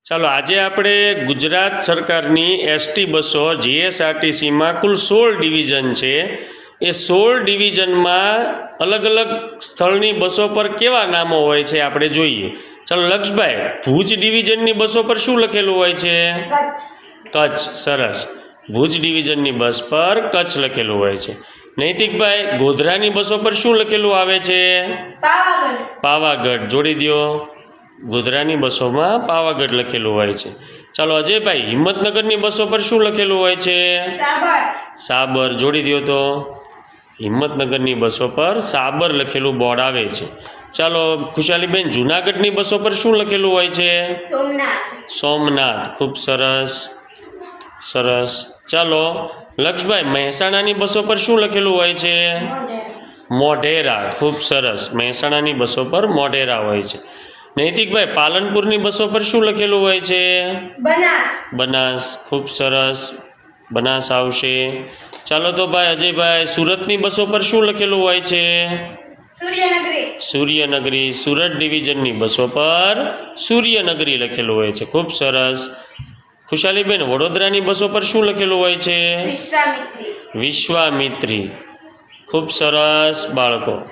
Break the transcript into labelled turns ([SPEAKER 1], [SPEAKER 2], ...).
[SPEAKER 1] ચાલો આજે આપણે ગુજરાત સરકારની એસટી બસો જીએસઆરટીસીમાં કુલ 16 ડિવિઝન છે. એ 16 ડિવિઝનમાં અલગ અલગ સ્થળની બસો પર કેવા નામો હોય છે આપણે જોઈએ. ચાલો લક્ષભાઈ, ભુજ ડિવિઝનની બસો પર શું લખેલું હોય છે? કચ્છ. સરસ. ભુજ ડિવિઝનની બસ પર કચ્છ લખેલું હોય છે. નૈતિકભાઈ, ગોધરાની બસો પર શું લખેલું આવે છે? પાવાગઢ. જોડી દો. ગોધરાની બસોમાં પાવાગઢ લખેલું હોય છે. ચાલો અજયભાઈ, હિંમતનગરની બસો પર શું લખેલું હોય છે? સાબર. જોડી દો તો. હિંમતનગરની બસો પર સાબર લખેલું બોર્ડ આવે છે. ચાલો ખુશાલીબેન, જુનાગઢની બસો પર શું લખેલું હોય છે? સોમનાથ. ખૂબ સરસ. સરસ. ચાલો લક્ષભાઈ, મહેસાણાની બસો પર શું લખેલું હોય છે? મોઢેરા. ખૂબ સરસ. મહેસાણાની બસો પર મોઢેરા હોય છે. નૈતિકભાઈ, પાલનપુરની બસો પર શું લખેલું હોય છે? બનાસ. ખૂબ સરસ. બનાસ આવશે. ચાલો તો ભાઈ અજયભાઈ, સુરતની બસો પર શું લખેલું હોય છે? સૂર્યનગરી. સુરત ડિવિઝનની બસો પર સૂર્યનગરી લખેલું હોય છે. ખૂબ સરસ. ખુશાલીબેન, વડોદરાની બસો પર શું લખેલું હોય છે? વિશ્વામિત્રી. ખૂબ સરસ બાળકો.